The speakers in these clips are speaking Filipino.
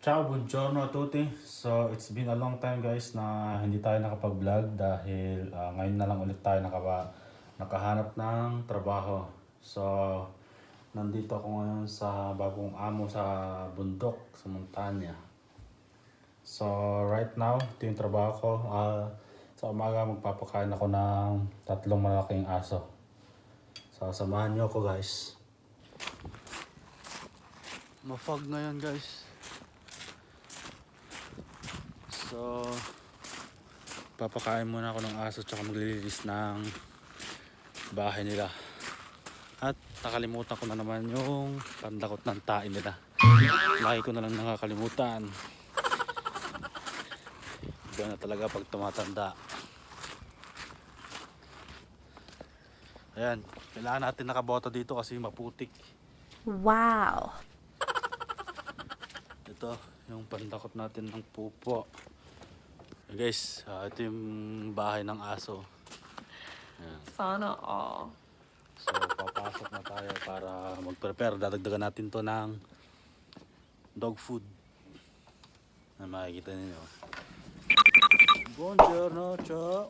Ciao, buongiorno a tutti. So, it's been a long time guys na hindi tayo nakapag-vlog dahil ngayon na lang ulit tayo nakahanap ng trabaho. So, nandito ako ngayon sa bagong amo sa bundok, sa montanya. So, right now, ito yung trabaho ko. Sa umaga, magpapakain ako ng 3 malaking aso. So, samahan nyo ako guys. Mafog ngayon guys. So, papakain muna ako ng aso tsaka maglilinis ng bahay nila. At nakalimutan ko na naman yung pandakot ng tae nila. Lagi ko na lang nakakalimutan. Iba na talaga pag tumatanda. Ayan, kailangan natin nakaboto dito kasi maputik. Wow! Ito, yung pandakot natin ng pupo. Guys, ito yung bahay ng aso. Ayan. Sana all. So, papasok na tayo para mag-prepare. Dadagdagan natin to ng dog food na makikita ninyo. Buongiorno, ciao!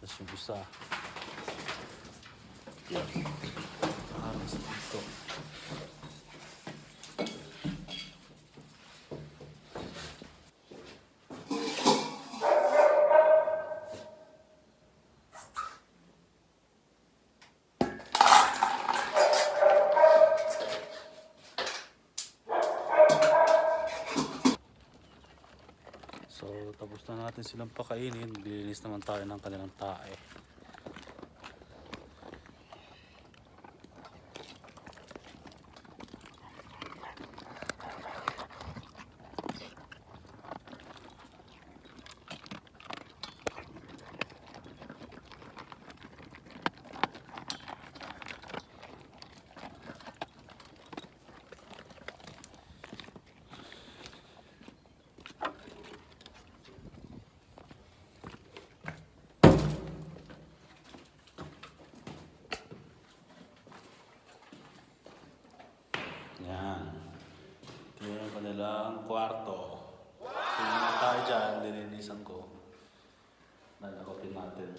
Tapos yung isa. Yan. Halos dito. So, tapos na natin silang pakainin. Maglilinis naman tayo ng kanilang tae. Yan. Ito yung kanilang kwarto. Tingnan na tayo dyan, lininisan ko. Nalakotin natin.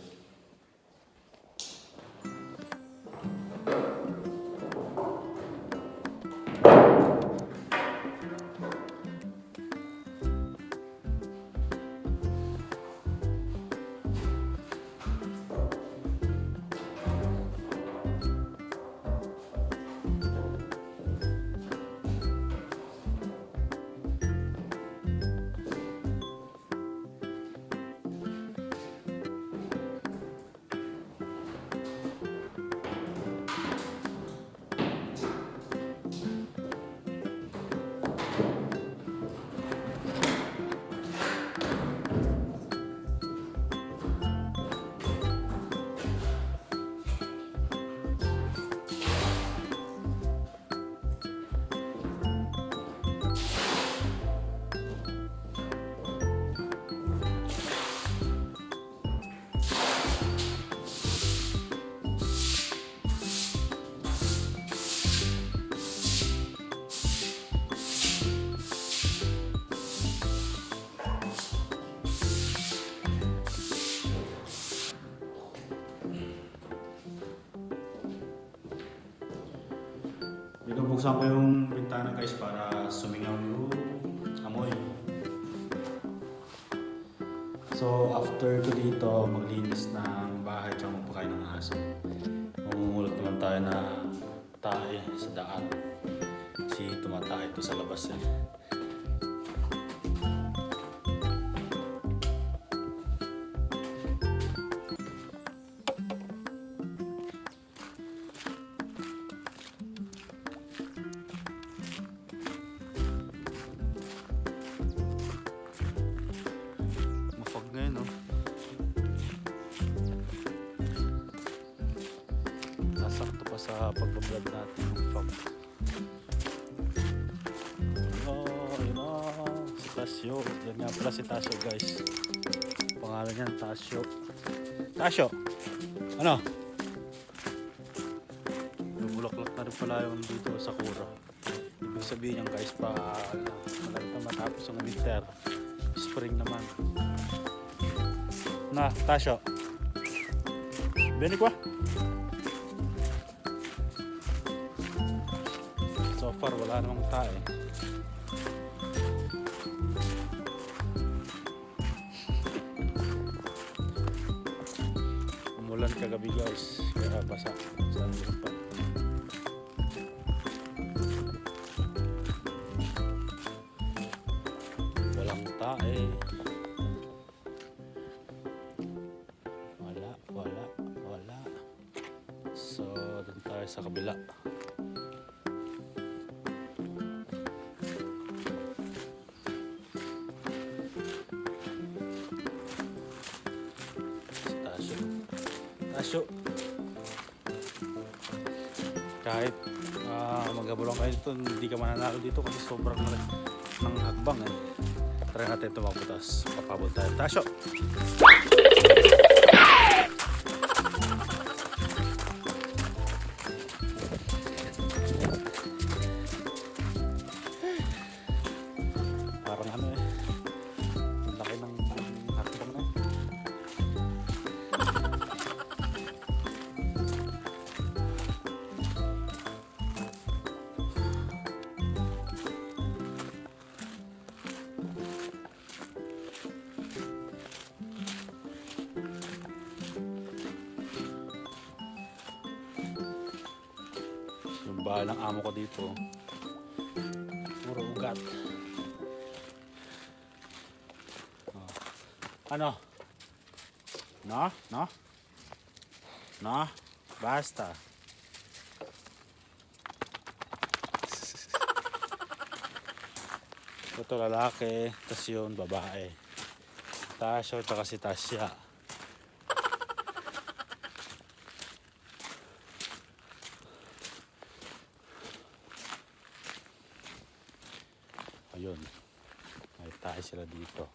Binubuksan ko yung bintana guys para sumingaw yung amoy. So after ko dito, maglinis ng bahay at magpakain ng aso. Mamumulot naman tayo na tae sa daan. Kasi tumatae ito sa labas eh. Mafog ngayon, no? Nasakto pa sa pagbablog natin ng fog. Yun o. Si Tasyo. Yan nga pala si Tasyo, guys. Pangalan niyan, Tasyo. Tasyo! Ano? Bumulaklak na rin pala yung dito sa Kura. Ibig sabihin yan, guys, pa malapit na matapos ang winter. Spring naman. Na, Tasyo. Benik ba? So far, wala namang tae. Umulan kagabi, guys. Kaya basa. Saan yun pa? Walang tae. Wala. So, dun tayo sa kabila. Tasyo. Kahit maghabulang kayo dito, hindi ka mananalo dito kasi sobrang ng hakbang eh. Try natin ito magbutas. Papabot tayo. Tasyo! Parang ano eh. Ang laki ng hakbang na eh. Yung bahay ng amo ko dito, puro ugat. Oh. Ano? No? Basta. Ito lalaki, tas yun babae. Tasyo, tsaka si Tasya. Ayun, may tayo sila dito.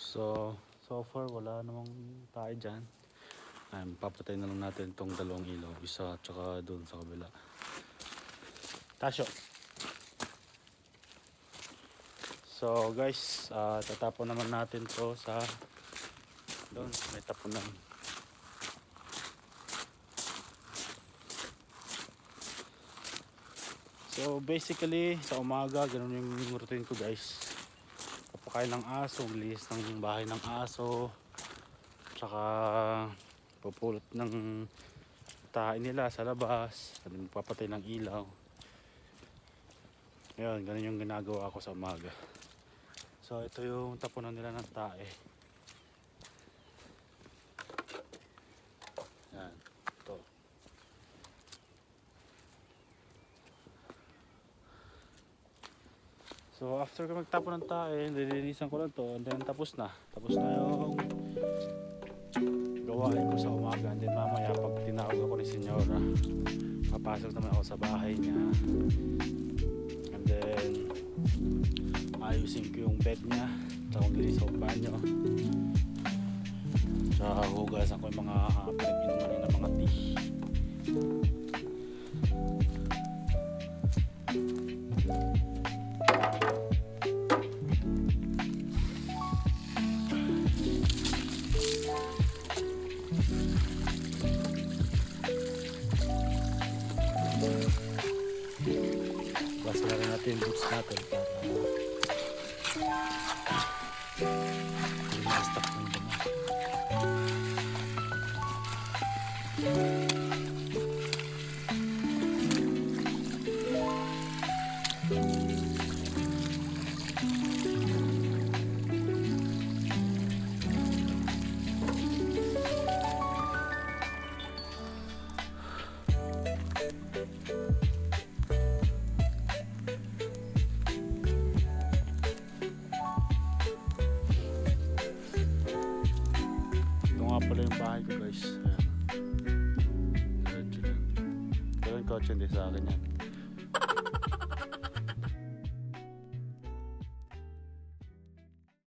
So guys, so far wala namang tayo dyan. Papatay na lang natin itong dalawang ilaw, isa at saka doon sa kabila. Tasyo. So guys, tatapon naman natin to sa doon, may tapunan. So basically sa umaga ganun yung routine ko, guys. Papakain ng aso, linis ng bahay ng aso, tsaka pupulot ng tae nila sa labas, at magpapatay ng ilaw. Ayun, ganun yung ginagawa ko sa umaga. So ito yung tapunan nila ng tae. Yan, ito. So after ko magtapon ng tae, nililinisan ko lang to, and then tapos na yung gawain ko sa umaga. And then mamaya pag tinawag ako ni Senyora, papasok naman ako sa bahay niya. And then ayusin ko yung bed niya, tsaka maglinis ako ng banyo, tsaka hugasan ko yung mga pinag-inuman niya ng mga tea. natin yung boots natin para hindi na-stuck ng damo. Ito nga pala yung bahay ko guys. Ayan. Diretso lang. Pero yung kotse hindi sa akin yan.